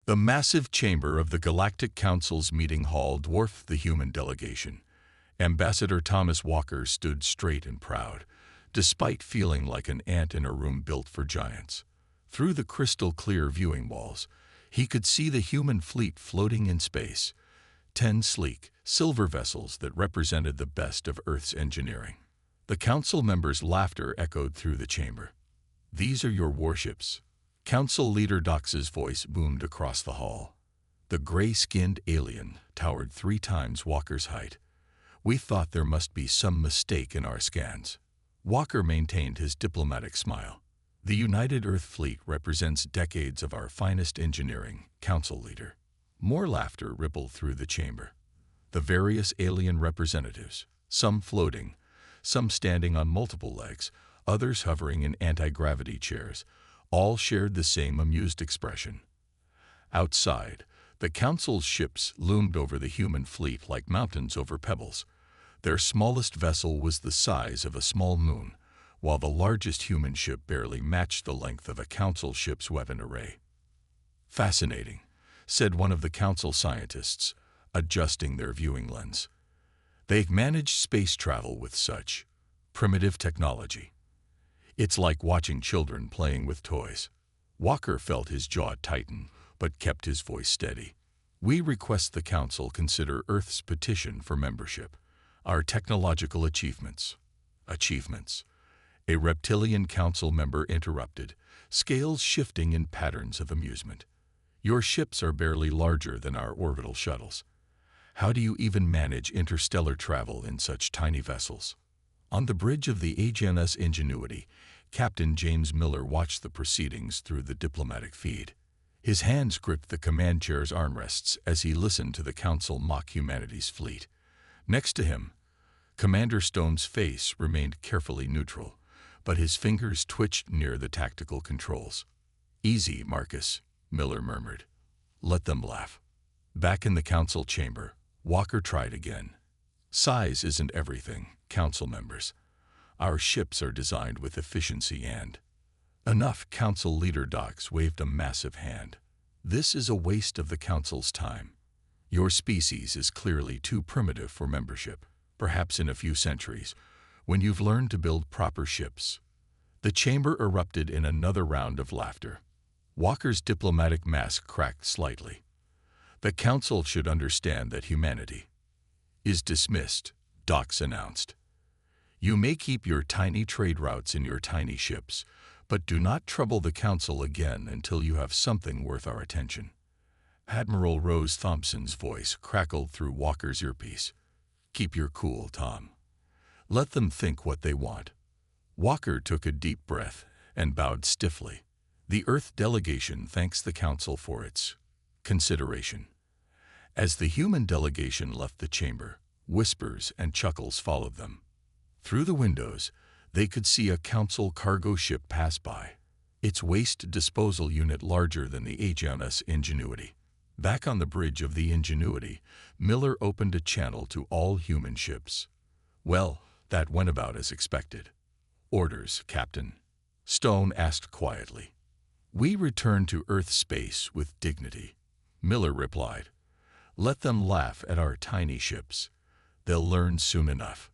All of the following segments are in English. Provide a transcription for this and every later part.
The massive chamber of the Galactic Council's meeting hall dwarfed the human delegation. Ambassador Thomas Walker stood straight and proud, despite feeling like an ant in a room built for giants. Through the crystal-clear viewing walls, he could see the human fleet floating in space, 10 sleek, silver vessels that represented the best of Earth's engineering. The council members' laughter echoed through the chamber. "These are your warships." Council leader Dox's voice boomed across the hall. The gray-skinned alien towered 3 times Walker's height. "We thought there must be some mistake in our scans." Walker maintained his diplomatic smile. "The United Earth Fleet represents decades of our finest engineering, council leader." More laughter rippled through the chamber. The various alien representatives, some floating, some standing on multiple legs, others hovering in anti-gravity chairs, all shared the same amused expression. Outside, the council's ships loomed over the human fleet like mountains over pebbles. Their smallest vessel was the size of a small moon, while the largest human ship barely matched the length of a council ship's weapon array. "Fascinating," said one of the council scientists, adjusting their viewing lens. "They've managed space travel with such primitive technology. It's like watching children playing with toys." Walker felt his jaw tighten, but kept his voice steady. "We request the council consider Earth's petition for membership. Our technological achievements." "Achievements?" A reptilian council member interrupted, scales shifting in patterns of amusement. "Your ships are barely larger than our orbital shuttles. How do you even manage interstellar travel in such tiny vessels?" On the bridge of the HMS Ingenuity, Captain James Miller watched the proceedings through the diplomatic feed. His hands gripped the command chair's armrests as he listened to the council mock humanity's fleet. Next to him, Commander Stone's face remained carefully neutral, but his fingers twitched near the tactical controls. "Easy, Marcus," Miller murmured. "Let them laugh." Back in the council chamber, Walker tried again. "Size isn't everything, council members. Our ships are designed with efficiency and—" "Enough," council leader Dox waved a massive hand. "This is a waste of the council's time. Your species is clearly too primitive for membership. Perhaps in a few centuries, when you've learned to build proper ships." The chamber erupted in another round of laughter. Walker's diplomatic mask cracked slightly. "The council should understand that humanity is dismissed," Dox announced. "You may keep your tiny trade routes in your tiny ships, but do not trouble the council again until you have something worth our attention." Admiral Rose Thompson's voice crackled through Walker's earpiece. "Keep your cool, Tom. Let them think what they want." Walker took a deep breath and bowed stiffly. "The Earth delegation thanks the council for its consideration." As the human delegation left the chamber, whispers and chuckles followed them. Through the windows, they could see a council cargo ship pass by, its waste disposal unit larger than the HMS Ingenuity. Back on the bridge of the Ingenuity, Miller opened a channel to all human ships. "Well, that went about as expected." "Orders, Captain," Stone asked quietly. "We return to Earth space with dignity," Miller replied. "Let them laugh at our tiny ships. They'll learn soon enough."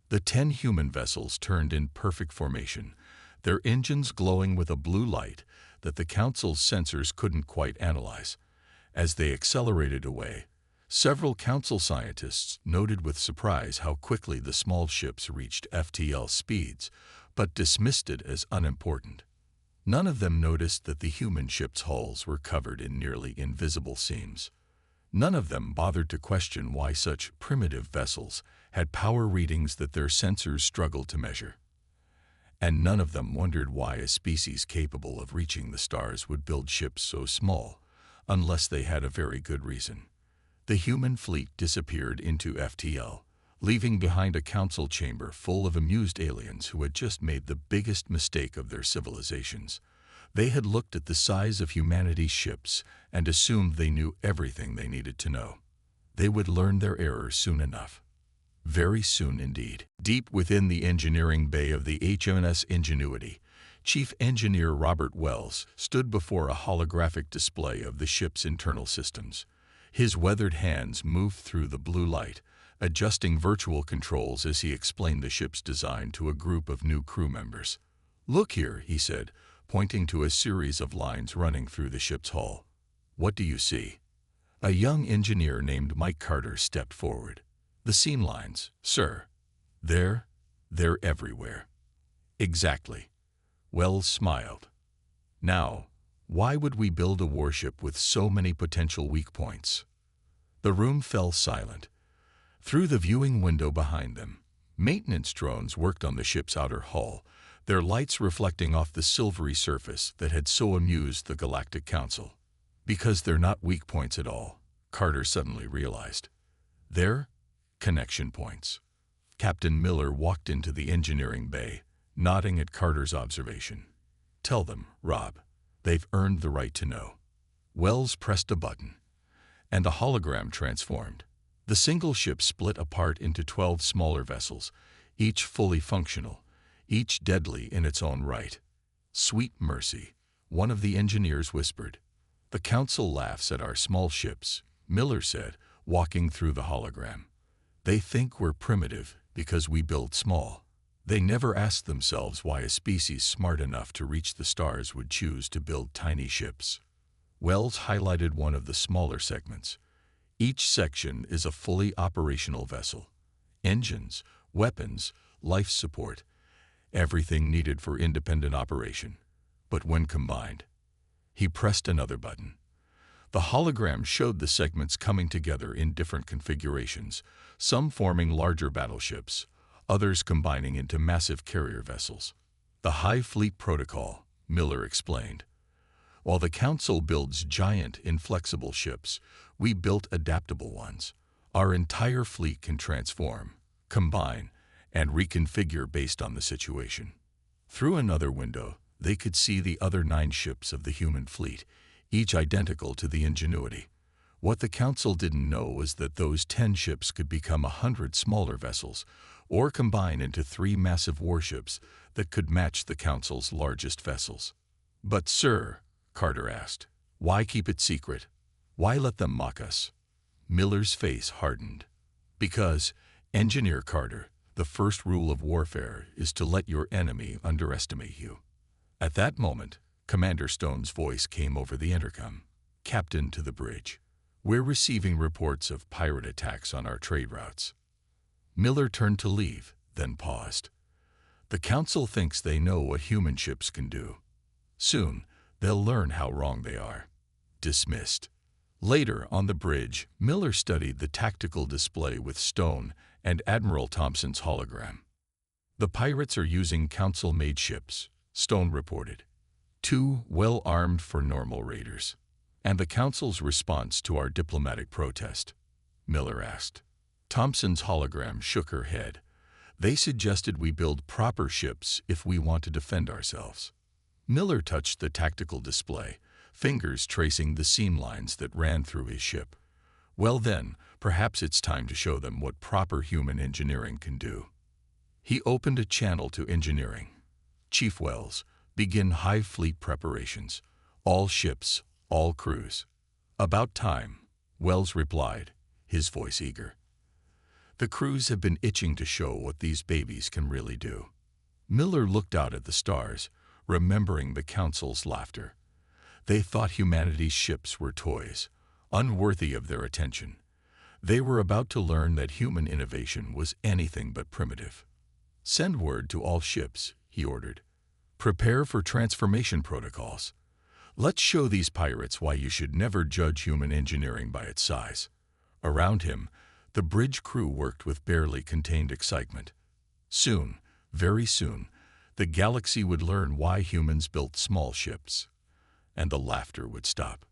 The 10 human vessels turned in perfect formation, their engines glowing with a blue light that the council's sensors couldn't quite analyze. As they accelerated away, several council scientists noted with surprise how quickly the small ships reached FTL speeds, but dismissed it as unimportant. None of them noticed that the human ships' hulls were covered in nearly invisible seams. None of them bothered to question why such primitive vessels had power readings that their sensors struggled to measure. And none of them wondered why a species capable of reaching the stars would build ships so small, unless they had a very good reason. The human fleet disappeared into FTL, leaving behind a council chamber full of amused aliens who had just made the biggest mistake of their civilizations. They had looked at the size of humanity's ships and assumed they knew everything they needed to know. They would learn their errors soon enough. Very soon indeed. Deep within the engineering bay of the HMS Ingenuity, Chief Engineer Robert Wells stood before a holographic display of the ship's internal systems. His weathered hands moved through the blue light, adjusting virtual controls as he explained the ship's design to a group of new crew members. "Look here," he said, pointing to a series of lines running through the ship's hull. "What do you see?" A young engineer named Mike Carter stepped forward. "The seam lines, sir. They're everywhere." "Exactly." Wells smiled. "Now, why would we build a warship with so many potential weak points?" The room fell silent. Through the viewing window behind them, maintenance drones worked on the ship's outer hull, their lights reflecting off the silvery surface that had so amused the Galactic Council. Because they're not weak points at all, Carter suddenly realized. They're connection points. Captain Miller walked into the engineering bay, nodding at Carter's observation. "Tell them, Rob. They've earned the right to know." Wells pressed a button, and a hologram transformed. The single ship split apart into 12 smaller vessels, each fully functional, each deadly in its own right. "Sweet mercy," one of the engineers whispered. "The Council laughs at our small ships," Miller said, walking through the hologram. "They think we're primitive because we build small. They never ask themselves why a species smart enough to reach the stars would choose to build tiny ships." Wells highlighted one of the smaller segments. Each section is a fully operational vessel. Engines, weapons, life support, everything needed for independent operation. But when combined, he pressed another button. The hologram showed the segments coming together in different configurations, some forming larger battleships, others combining into massive carrier vessels. "The High Fleet Protocol," Miller explained. "While the Council builds giant, inflexible ships, we built adaptable ones. Our entire fleet can transform, combine, and reconfigure based on the situation." Through another window, they could see the other 9 ships of the human fleet, each identical to the Ingenuity. What the Council didn't know was that those 10 ships could become 100 smaller vessels, or combine into 3 massive warships that could match the Council's largest vessels. "But, sir," Carter asked, "why keep it secret? Why let them mock us?" Miller's face hardened. "Because, Engineer Carter, the first rule of warfare is to let your enemy underestimate you." At that moment, Commander Stone's voice came over the intercom. "Captain to the bridge. We're receiving reports of pirate attacks on our trade routes." Miller turned to leave, then paused. "The Council thinks they know what human ships can do. Soon, they'll learn how wrong they are." Dismissed. Later, on the bridge, Miller studied the tactical display with Stone and Admiral Thompson's hologram. "The pirates are using Council-made ships," Stone reported. "Too well-armed for normal raiders." "And the Council's response to our diplomatic protest?" Miller asked. Thompson's hologram shook her head. "They suggested we build proper ships if we want to defend ourselves." Miller touched the tactical display, fingers tracing the seam lines that ran through his ship. "Well then, perhaps it's time to show them what proper human engineering can do." He opened a channel to engineering. "Chief Wells, begin high fleet preparations. All ships, all crews." "About time," Wells replied, his voice eager. "The crews have been itching to show what these babies can really do." Miller looked out at the stars, remembering the Council's laughter. They thought humanity's ships were toys, unworthy of their attention. They were about to learn that human innovation was anything but primitive. "Send word to all ships," he ordered. "Prepare for transformation protocols. Let's show these pirates why you should never judge human engineering by its size." Around him, the bridge crew worked with barely contained excitement. Soon, very soon, the galaxy would learn why humans built small ships. And the laughter would stop.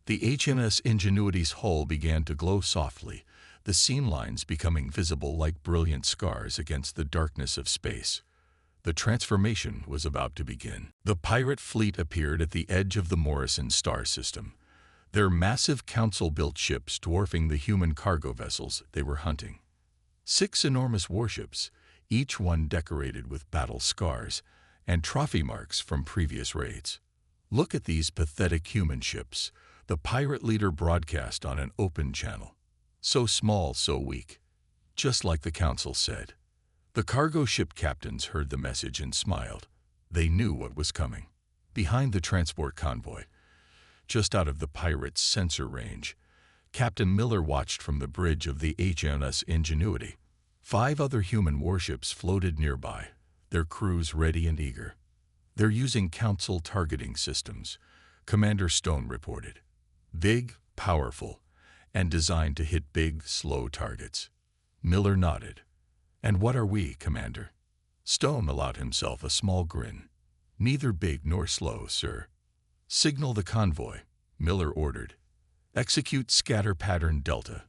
The HMS Ingenuity's hull began to glow softly, the seam lines becoming visible like brilliant scars against the darkness of space. The transformation was about to begin. The pirate fleet appeared at the edge of the Morrison star system, their massive Council-built ships dwarfing the human cargo vessels they were hunting. 6 enormous warships, each one decorated with battle scars, and trophy marks from previous raids. "Look at these pathetic human ships," the pirate leader broadcast on an open channel. "So small, so weak." Just like the council said. The cargo ship captains heard the message and smiled. They knew what was coming. Behind the transport convoy, just out of the pirates' sensor range, Captain Miller watched from the bridge of the HMS Ingenuity. 5 other human warships floated nearby, their crews ready and eager. "They're using council targeting systems," Commander Stone reported. "Big, powerful, and designed to hit big, slow targets." Miller nodded. "And what are we, Commander?" Stone allowed himself a small grin. "Neither big nor slow, sir." "Signal the convoy," Miller ordered. "Execute scatter pattern Delta.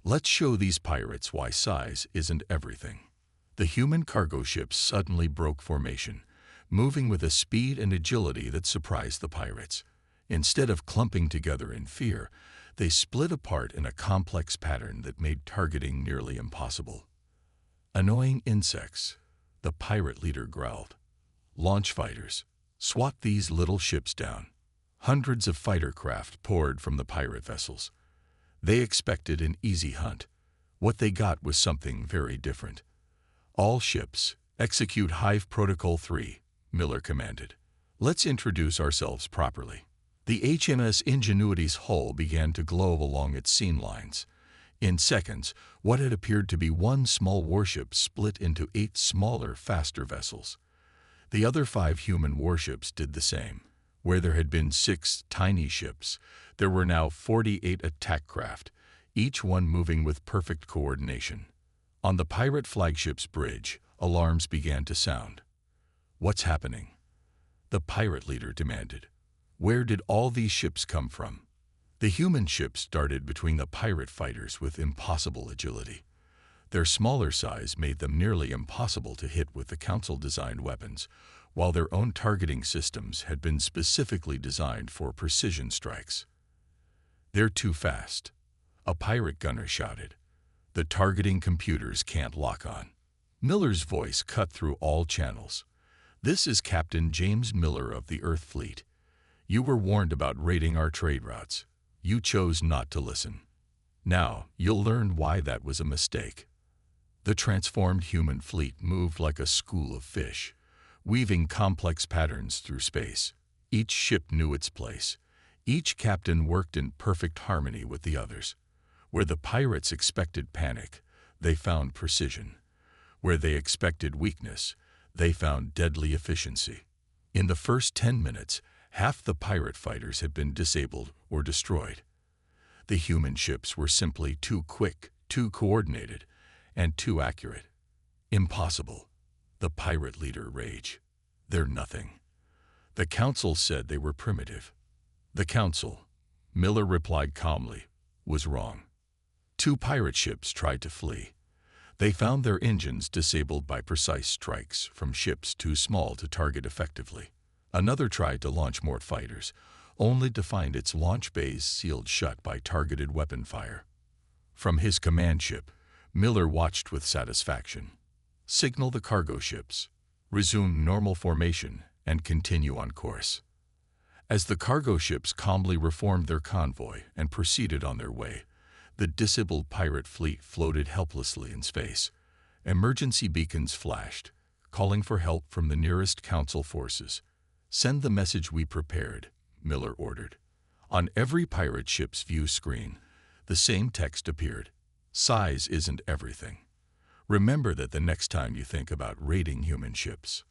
Let's show these pirates why size isn't everything." The human cargo ships suddenly broke formation, moving with a speed and agility that surprised the pirates. Instead of clumping together in fear, they split apart in a complex pattern that made targeting nearly impossible. "Annoying insects," the pirate leader growled. "Launch fighters, swat these little ships down." Hundreds of fighter craft poured from the pirate vessels. They expected an easy hunt. What they got was something very different. "All ships, execute Hive Protocol 3, Miller commanded. "Let's introduce ourselves properly." The HMS Ingenuity's hull began to glow along its seam lines. In seconds, what had appeared to be one small warship split into 8 smaller, faster vessels. The other 5 human warships did the same. Where there had been 6 tiny ships, there were now 48 attack craft, each one moving with perfect coordination. On the pirate flagship's bridge, alarms began to sound. "What's happening?" the pirate leader demanded. "Where did all these ships come from?" The human ships darted between the pirate fighters with impossible agility. Their smaller size made them nearly impossible to hit with the council-designed weapons, while their own targeting systems had been specifically designed for precision strikes. "They're too fast," a pirate gunner shouted. "The targeting computers can't lock on." Miller's voice cut through all channels. "This is Captain James Miller of the Earth Fleet. You were warned about raiding our trade routes. You chose not to listen. Now, you'll learn why that was a mistake." The transformed human fleet moved like a school of fish, weaving complex patterns through space. Each ship knew its place. Each captain worked in perfect harmony with the others. Where the pirates expected panic, they found precision. Where they expected weakness, they found deadly efficiency. In the first 10 minutes, half the pirate fighters had been disabled or destroyed. The human ships were simply too quick, too coordinated, and too accurate. "Impossible," the pirate leader raged. "They're nothing." The council said they were primitive. The council, Miller replied calmly, was wrong. 2 pirate ships tried to flee. They found their engines disabled by precise strikes from ships too small to target effectively. Another tried to launch more fighters, only to find its launch bays sealed shut by targeted weapon fire. From his command ship, Miller watched with satisfaction. "Signal the cargo ships, resume normal formation, and continue on course." As the cargo ships calmly reformed their convoy and proceeded on their way, the disabled pirate fleet floated helplessly in space. Emergency beacons flashed, calling for help from the nearest council forces. "Send the message we prepared," Miller ordered. On every pirate ship's view screen, the same text appeared: "Size isn't everything. Remember that the next time you think about raiding human ships."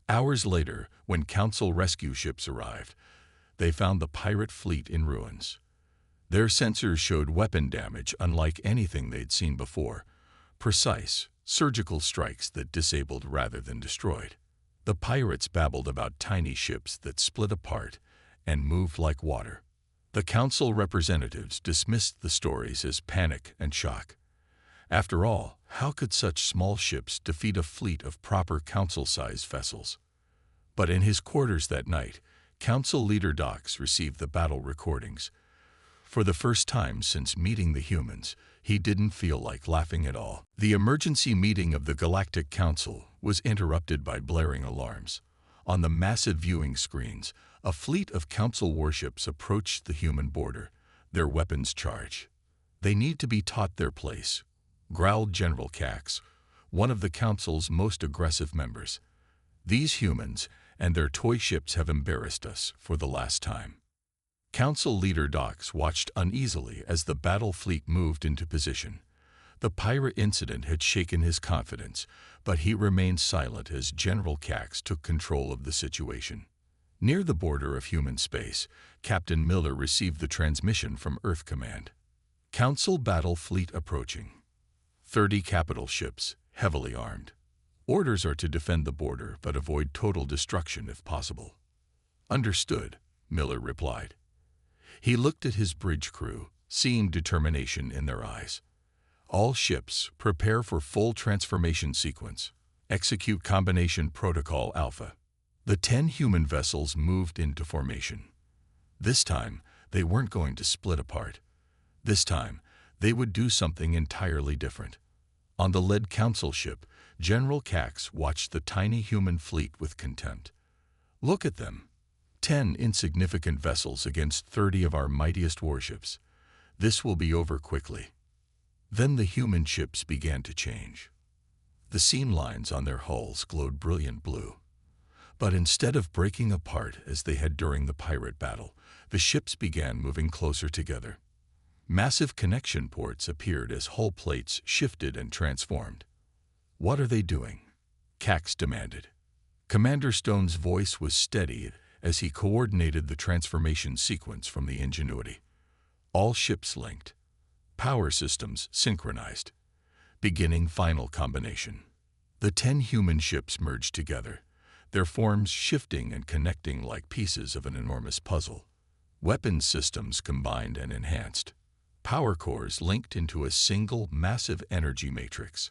Hours later, when council rescue ships arrived, they found the pirate fleet in ruins. Their sensors showed weapon damage unlike anything they'd seen before, precise, surgical strikes that disabled rather than destroyed. The pirates babbled about tiny ships that split apart and moved like water. The council representatives dismissed the stories as panic and shock. After all, how could such small ships defeat a fleet of proper council-sized vessels? But in his quarters that night, Council Leader Dox received the battle recordings. For the first time since meeting the humans, he didn't feel like laughing at all. The emergency meeting of the Galactic Council was interrupted by blaring alarms. On the massive viewing screens, a fleet of Council warships approached the human border, their weapons charged. "They need to be taught their place," growled General Cax, one of the Council's most aggressive members. "These humans and their toy ships have embarrassed us for the last time." Council leader Dox watched uneasily as the battle fleet moved into position. The pirate incident had shaken his confidence, but he remained silent as General Cax took control of the situation. Near the border of human space, Captain Miller received the transmission from Earth Command. "Council battle fleet approaching. 30 capital ships, heavily armed. Orders are to defend the border but avoid total destruction if possible." "Understood," Miller replied. He looked at his bridge crew, seeing determination in their eyes. "All ships, prepare for full transformation sequence. Execute Combination Protocol Alpha." The 10 human vessels moved into formation. This time, they weren't going to split apart. This time, they would do something entirely different. On the lead Council ship, General Cax watched the tiny human fleet with contempt. "Look at them. 10 insignificant vessels against 30 of our mightiest warships. This will be over quickly." Then the human ships began to change. The seam lines on their hulls glowed brilliant blue. But instead of breaking apart as they had during the pirate battle, the ships began moving closer together. Massive connection ports appeared as hull plates shifted and transformed. "What are they doing?" Cax demanded. Commander Stone's voice was steady as he coordinated the transformation sequence from the Ingenuity. "All ships linked. Power systems synchronized. Beginning final combination." The 10 human ships merged together, their forms shifting and connecting like pieces of an enormous puzzle. Weapons systems combined and enhanced. Power cores linked into a single massive energy matrix.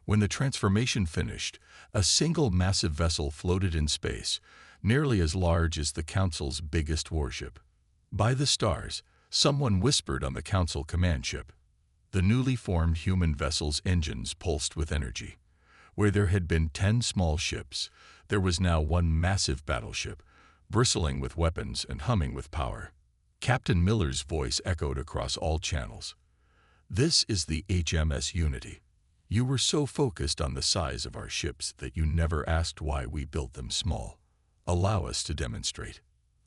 When the transformation finished, a single massive vessel floated in space, nearly as large as the Council's biggest warship. "By the stars," someone whispered on the Council command ship. The newly formed human vessel's engines pulsed with energy. Where there had been 10 small ships, there was now one massive battleship, bristling with weapons and humming with power. Captain Miller's voice echoed across all channels. "This is the HMS Unity. You were so focused on the size of our ships that you never asked why we built them small. Allow us to demonstrate."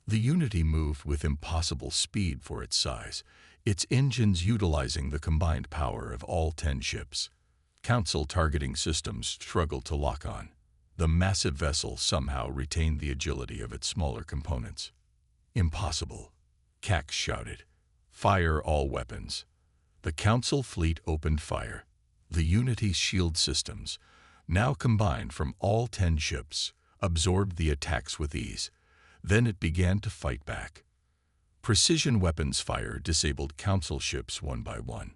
The Unity moved with impossible speed for its size, its engines utilizing the combined power of all 10 ships. Council targeting systems struggled to lock on. The massive vessel somehow retained the agility of its smaller components. "Impossible," Cax shouted. "Fire all weapons." The Council fleet opened fire. The Unity's shield systems, now combined from all 10 ships, absorbed the attacks with ease. Then it began to fight back. Precision weapons fire disabled Council ships one by one.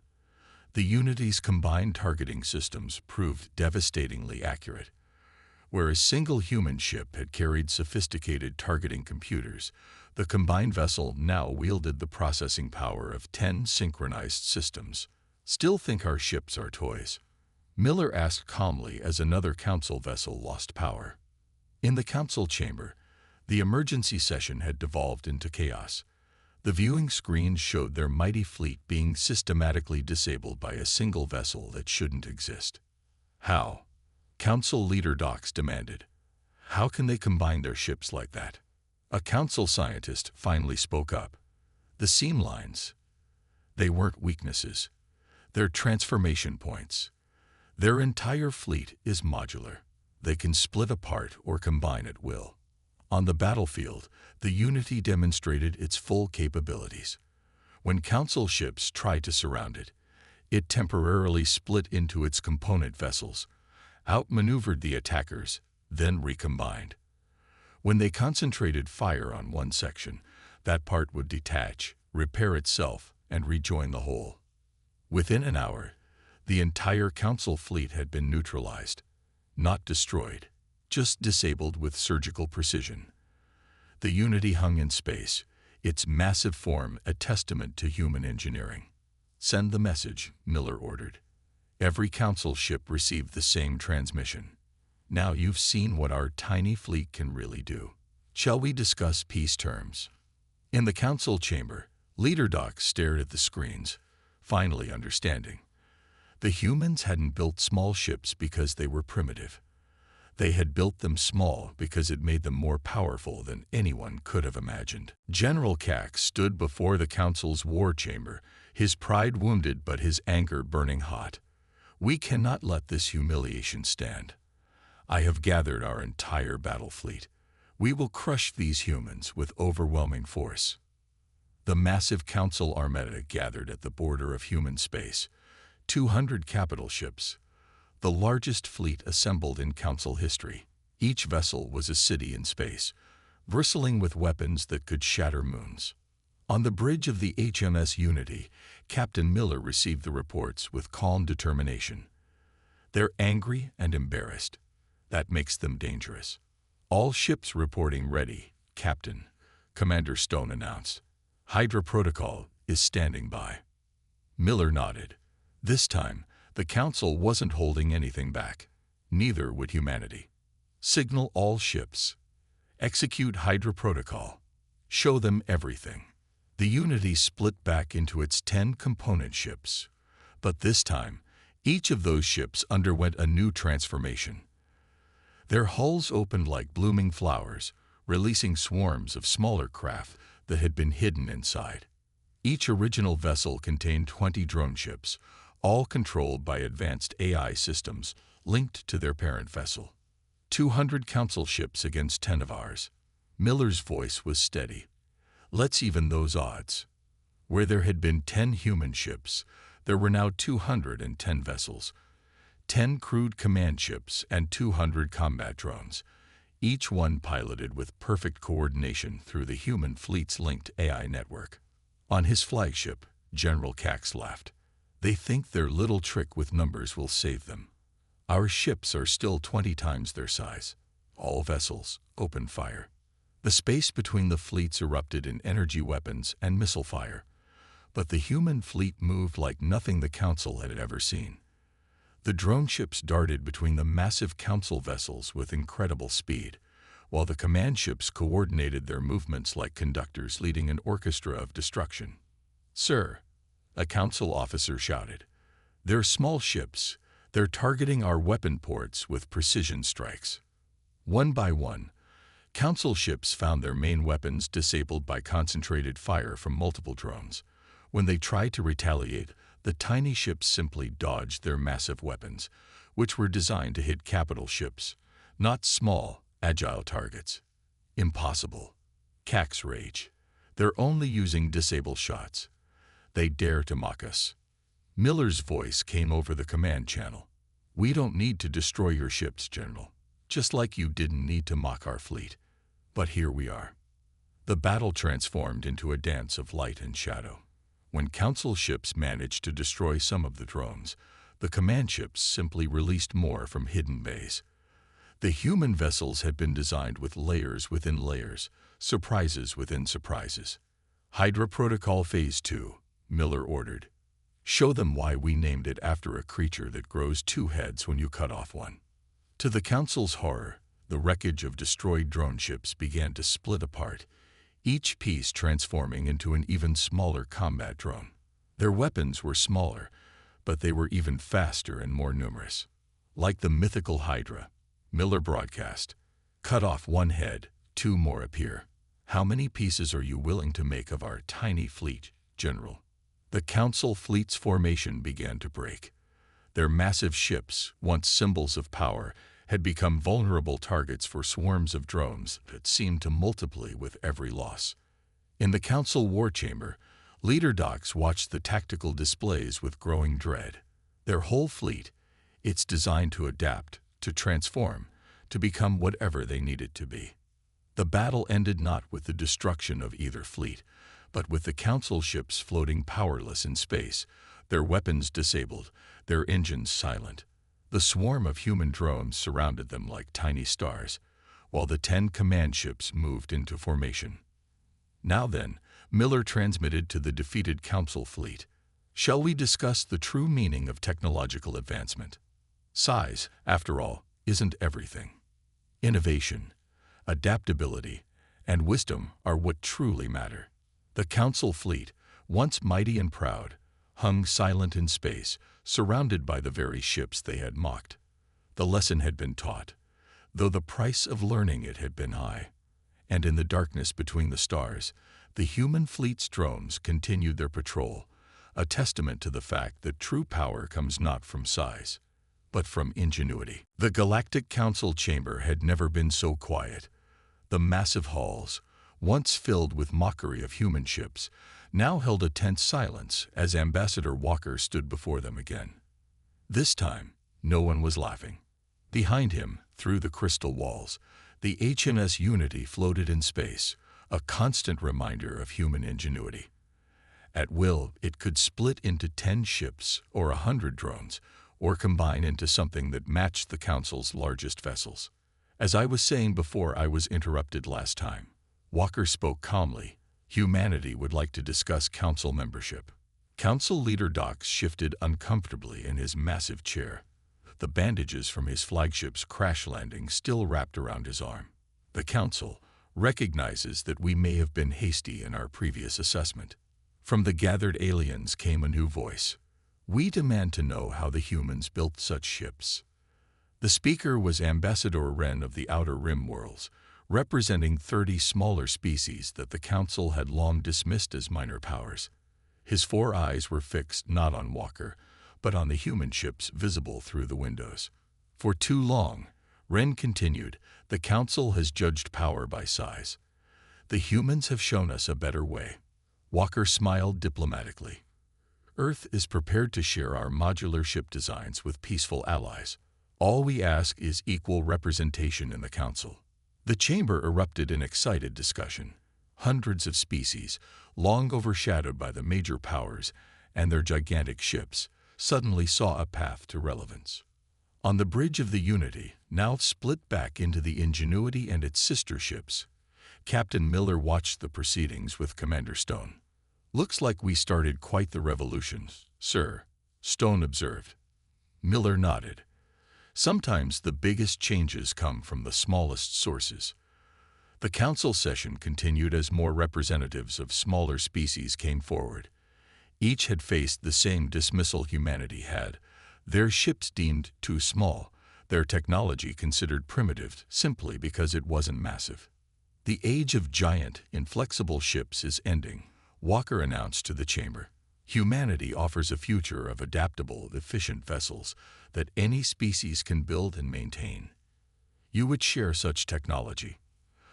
The Unity's combined targeting systems proved devastatingly accurate. Where a single human ship had carried sophisticated targeting computers, the combined vessel now wielded the processing power of 10 synchronized systems. "Still think our ships are toys?" Miller asked calmly as another Council vessel lost power. In the Council chamber, the emergency session had devolved into chaos. The viewing screens showed their mighty fleet being systematically disabled by a single vessel that shouldn't exist. "How?" Council leader Dox demanded. "How can they combine their ships like that?" A Council scientist finally spoke up. "The seam lines. They weren't weaknesses. They're transformation points. Their entire fleet is modular. They can split apart or combine at will." On the battlefield, the Unity demonstrated its full capabilities. When Council ships tried to surround it, it temporarily split into its component vessels, outmaneuvered the attackers, then recombined. When they concentrated fire on one section, that part would detach, repair itself, and rejoin the whole. Within an hour, the entire Council fleet had been neutralized, not destroyed, just disabled with surgical precision. The Unity hung in space, its massive form a testament to human engineering. "Send the message," Miller ordered. Every Council ship received the same transmission. Now you've seen what our tiny fleet can really do. Shall we discuss peace terms? In the council chamber, Leader Doc stared at the screens, finally understanding. The humans hadn't built small ships because they were primitive. They had built them small because it made them more powerful than anyone could have imagined. General Cax stood before the council's war chamber, his pride wounded but his anger burning hot. We cannot let this humiliation stand. I have gathered our entire battle fleet. We will crush these humans with overwhelming force. The massive council armada gathered at the border of human space, 200 capital ships, the largest fleet assembled in council history. Each vessel was a city in space, bristling with weapons that could shatter moons. On the bridge of the HMS Unity, Captain Miller received the reports with calm determination. They're angry and embarrassed. That makes them dangerous. All ships reporting ready, Captain, Commander Stone announced. Hydra Protocol is standing by. Miller nodded. This time, the Council wasn't holding anything back. Neither would humanity. Signal all ships. Execute Hydra Protocol. Show them everything. The Unity split back into its 10 component ships. But this time, each of those ships underwent a new transformation. Their hulls opened like blooming flowers, releasing swarms of smaller craft that had been hidden inside. Each original vessel contained 20 drone ships, all controlled by advanced AI systems linked to their parent vessel. 200 council ships against 10 of ours. Miller's voice was steady. Let's even those odds. Where there had been 10 human ships, there were now 210 vessels, 10 crewed command ships and 200 combat drones, each one piloted with perfect coordination through the human fleet's linked AI network. On his flagship, General Cax laughed. They think their little trick with numbers will save them. Our ships are still 20 times their size. All vessels, open fire. The space between the fleets erupted in energy weapons and missile fire. But the human fleet moved like nothing the Council had ever seen. The drone ships darted between the massive Council vessels with incredible speed, while the command ships coordinated their movements like conductors leading an orchestra of destruction. "Sir," a Council officer shouted, "they're small ships. They're targeting our weapon ports with precision strikes." One by one, Council ships found their main weapons disabled by concentrated fire from multiple drones. When they tried to retaliate, the tiny ships simply dodged their massive weapons, which were designed to hit capital ships, not small, agile targets. Impossible. Cax rage. They're only using disable shots. They dare to mock us. Miller's voice came over the command channel. We don't need to destroy your ships, General, just like you didn't need to mock our fleet. But here we are. The battle transformed into a dance of light and shadow. When Council ships managed to destroy some of the drones, the command ships simply released more from hidden bays. The human vessels had been designed with layers within layers, surprises within surprises. Hydra Protocol Phase 2, Miller ordered. Show them why we named it after a creature that grows 2 heads when you cut off one. To the Council's horror, the wreckage of destroyed drone ships began to split apart, each piece transforming into an even smaller combat drone. Their weapons were smaller, but they were even faster and more numerous. Like the mythical Hydra, Miller broadcast, "Cut off 1 head, 2 more appear. How many pieces are you willing to make of our tiny fleet, General?" The Council fleet's formation began to break. Their massive ships, once symbols of power, had become vulnerable targets for swarms of drones that seemed to multiply with every loss. In the Council war chamber, Leader Docs watched the tactical displays with growing dread. Their whole fleet, it's designed to adapt, to transform, to become whatever they needed to be. The battle ended not with the destruction of either fleet, but with the Council ships floating powerless in space, their weapons disabled, their engines silent. The swarm of human drones surrounded them like tiny stars, while the 10 command ships moved into formation. Now then, Miller transmitted to the defeated Council fleet. Shall we discuss the true meaning of technological advancement? Size, after all, isn't everything. Innovation, adaptability, and wisdom are what truly matter. The Council fleet, once mighty and proud, hung silent in space, surrounded by the very ships they had mocked. The lesson had been taught, though the price of learning it had been high. And in the darkness between the stars, the human fleet's drones continued their patrol, a testament to the fact that true power comes not from size, but from ingenuity. The Galactic Council chamber had never been so quiet. The massive halls, once filled with mockery of human ships, now held a tense silence as Ambassador Walker stood before them again. This time, no one was laughing. Behind him, through the crystal walls, the HMS Unity floated in space, a constant reminder of human ingenuity. At will, it could split into 10 ships or 100 drones, or combine into something that matched the Council's largest vessels. As I was saying before I was interrupted last time, Walker spoke calmly. Humanity would like to discuss Council membership. Council leader Dox shifted uncomfortably in his massive chair. The bandages from his flagship's crash landing still wrapped around his arm. The Council recognizes that we may have been hasty in our previous assessment. From the gathered aliens came a new voice. We demand to know how the humans built such ships. The speaker was Ambassador Wren of the Outer Rim worlds, representing 30 smaller species that the Council had long dismissed as minor powers. His 4 eyes were fixed not on Walker, but on the human ships visible through the windows. For too long, Wren continued, the Council has judged power by size. The humans have shown us a better way. Walker smiled diplomatically. Earth is prepared to share our modular ship designs with peaceful allies. All we ask is equal representation in the Council. The chamber erupted in excited discussion. Hundreds of species, long overshadowed by the major powers and their gigantic ships, suddenly saw a path to relevance. On the bridge of the Unity, now split back into the Ingenuity and its sister ships, Captain Miller watched the proceedings with Commander Stone. Looks like we started quite the revolution, sir, Stone observed. Miller nodded. Sometimes the biggest changes come from the smallest sources. The Council session continued as more representatives of smaller species came forward. Each had faced the same dismissal humanity had. Their ships deemed too small, their technology considered primitive simply because it wasn't massive. The age of giant, inflexible ships is ending, Walker announced to the chamber. Humanity offers a future of adaptable, efficient vessels that any species can build and maintain. You would share such technology?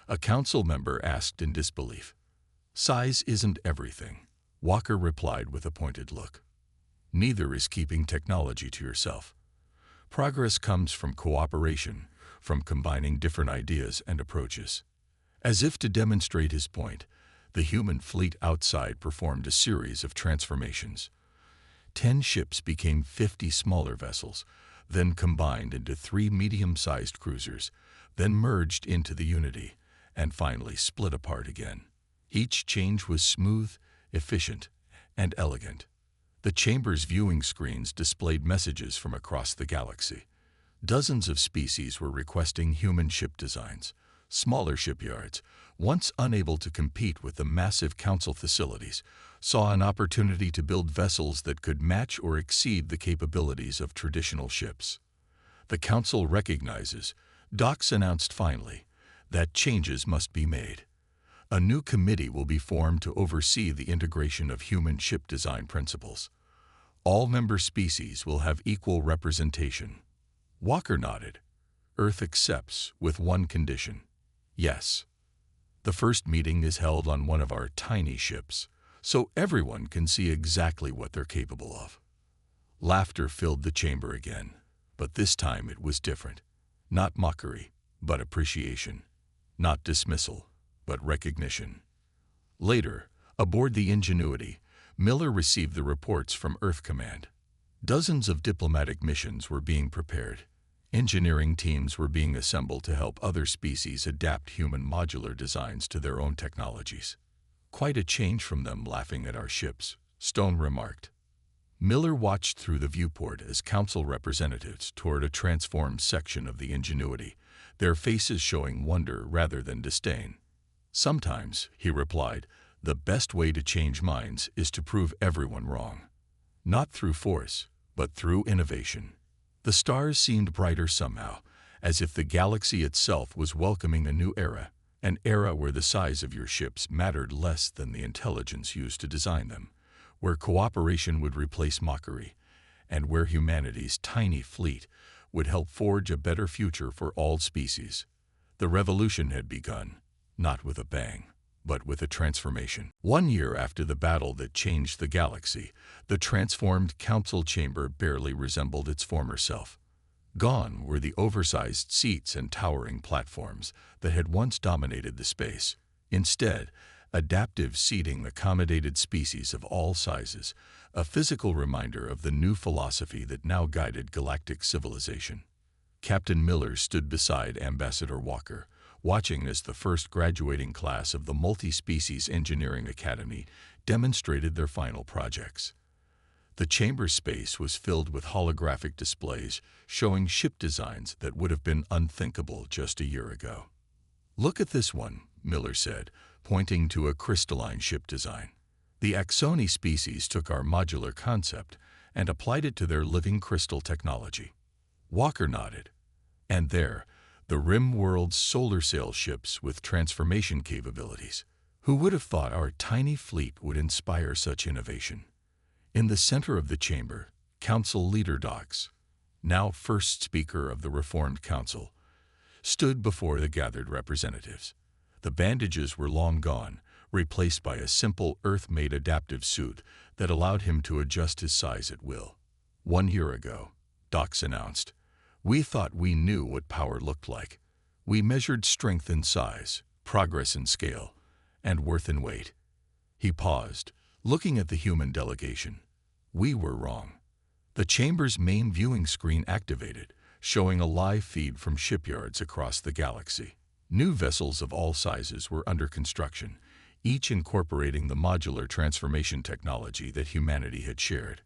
A Council member asked in disbelief. Size isn't everything, Walker replied with a pointed look. Neither is keeping technology to yourself. Progress comes from cooperation, from combining different ideas and approaches. As if to demonstrate his point, the human fleet outside performed a series of transformations. 10 ships became 50 smaller vessels, then combined into 3 medium-sized cruisers, then merged into the Unity, and finally split apart again. Each change was smooth, efficient, and elegant. The chamber's viewing screens displayed messages from across the galaxy. Dozens of species were requesting human ship designs. Smaller shipyards, once unable to compete with the massive Council facilities, saw an opportunity to build vessels that could match or exceed the capabilities of traditional ships. The Council recognizes, Dox announced finally, that changes must be made. A new committee will be formed to oversee the integration of human ship design principles. All member species will have equal representation. Walker nodded. Earth accepts with one condition. Yes. The first meeting is held on one of our tiny ships, so everyone can see exactly what they're capable of. Laughter filled the chamber again, but this time it was different. Not mockery, but appreciation. Not dismissal, but recognition. Later, aboard the Ingenuity, Miller received the reports from Earth Command. Dozens of diplomatic missions were being prepared. Engineering teams were being assembled to help other species adapt human modular designs to their own technologies. Quite a change from them laughing at our ships, Stone remarked. Miller watched through the viewport as council representatives toured a transformed section of the Ingenuity, their faces showing wonder rather than disdain. "Sometimes," he replied, "the best way to change minds is to prove everyone wrong. Not through force, but through innovation." The stars seemed brighter somehow, as if the galaxy itself was welcoming a new era, an era where the size of your ships mattered less than the intelligence used to design them, where cooperation would replace mockery, and where humanity's tiny fleet would help forge a better future for all species. The revolution had begun, not with a bang, but with a transformation. 1 year after the battle that changed the galaxy, the transformed council chamber barely resembled its former self. Gone were the oversized seats and towering platforms that had once dominated the space. Instead, adaptive seating accommodated species of all sizes, a physical reminder of the new philosophy that now guided galactic civilization. Captain Miller stood beside Ambassador Walker, watching as the first graduating class of the Multi-Species Engineering Academy demonstrated their final projects. The chamber space was filled with holographic displays showing ship designs that would have been unthinkable just a year ago. "Look at this one," Miller said, pointing to a crystalline ship design. "The Axoni species took our modular concept and applied it to their living crystal technology." Walker nodded. "And there, the Rim-World's solar sail ships with transformation capabilities. Who would have thought our tiny fleet would inspire such innovation?" In the center of the chamber, Council Leader Dox, now first speaker of the Reformed Council, stood before the gathered representatives. The bandages were long gone, replaced by a simple Earth-made adaptive suit that allowed him to adjust his size at will. 1 year ago, Dox announced, "We thought we knew what power looked like. We measured strength in size, progress in scale, and worth in weight." He paused, looking at the human delegation. "We were wrong." The chamber's main viewing screen activated, showing a live feed from shipyards across the galaxy. New vessels of all sizes were under construction, each incorporating the modular transformation technology that humanity had shared.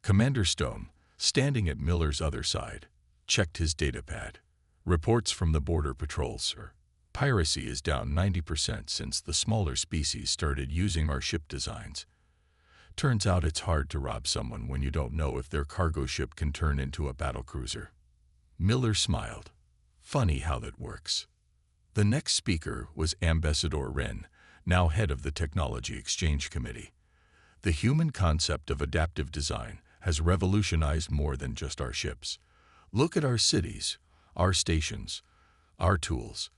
Commander Stone, standing at Miller's other side, checked his datapad. "Reports from the Border Patrol, sir. Piracy is down 90% since the smaller species started using our ship designs. Turns out it's hard to rob someone when you don't know if their cargo ship can turn into a battlecruiser." Miller smiled. "Funny how that works." The next speaker was Ambassador Wren, now head of the Technology Exchange Committee. "The human concept of adaptive design has revolutionized more than just our ships. Look at our cities, our stations, our tools.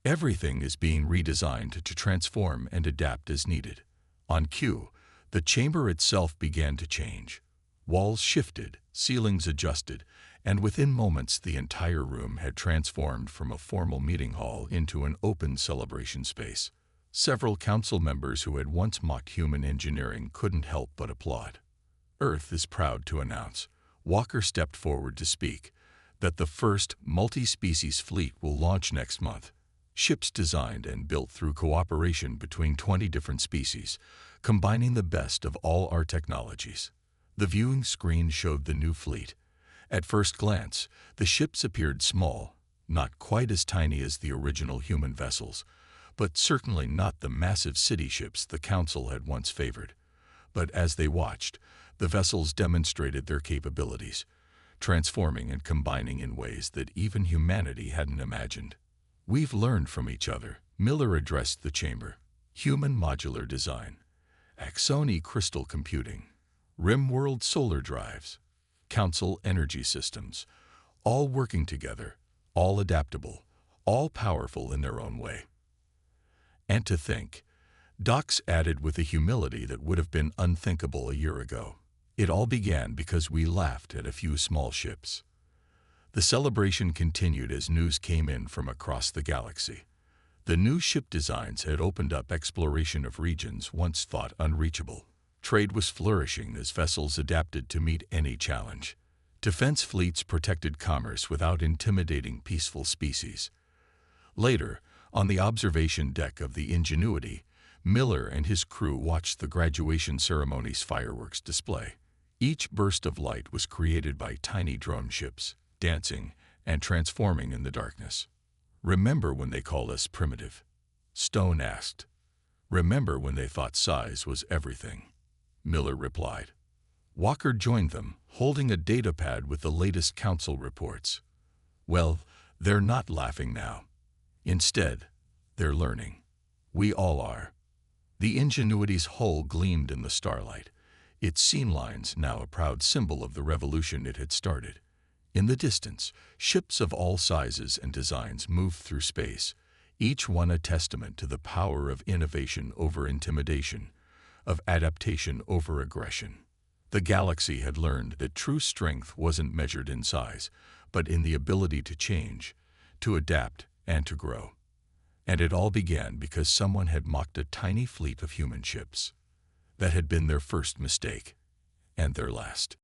Everything is being redesigned to transform and adapt as needed." On cue, the chamber itself began to change. Walls shifted, ceilings adjusted, and within moments the entire room had transformed from a formal meeting hall into an open celebration space. Several council members who had once mocked human engineering couldn't help but applaud. "Earth is proud to announce," Walker stepped forward to speak, "that the first multi-species fleet will launch next month. Ships designed and built through cooperation between 20 different species, combining the best of all our technologies." The viewing screen showed the new fleet. At first glance, the ships appeared small, not quite as tiny as the original human vessels, but certainly not the massive city ships the Council had once favored. But as they watched, the vessels demonstrated their capabilities, transforming and combining in ways that even humanity hadn't imagined. "We've learned from each other," Miller addressed the chamber. "Human modular design, Axoni crystal computing, Rim-World solar drives, Council energy systems, all working together, all adaptable, all powerful in their own way." And to think, Dox added with a humility that would have been unthinkable a year ago, "It all began because we laughed at a few small ships." The celebration continued as news came in from across the galaxy. The new ship designs had opened up exploration of regions once thought unreachable. Trade was flourishing as vessels adapted to meet any challenge. Defense fleets protected commerce without intimidating peaceful species. Later, on the observation deck of the Ingenuity, Miller and his crew watched the graduation ceremony's fireworks display. Each burst of light was created by tiny drone ships, dancing and transforming in the darkness. "Remember when they called us primitive?" Stone asked. "Remember when they thought size was everything?" Miller replied. Walker joined them, holding a datapad with the latest council reports. "Well, they're not laughing now. Instead, they're learning. We all are." The Ingenuity's hull gleamed in the starlight, its seam lines now a proud symbol of the revolution it had started. In the distance, ships of all sizes and designs moved through space, each one a testament to the power of innovation over intimidation, of adaptation over aggression. The galaxy had learned that true strength wasn't measured in size, but in the ability to change, to adapt, and to grow. And it all began because someone had mocked a tiny fleet of human ships. That had been their first mistake, and their last.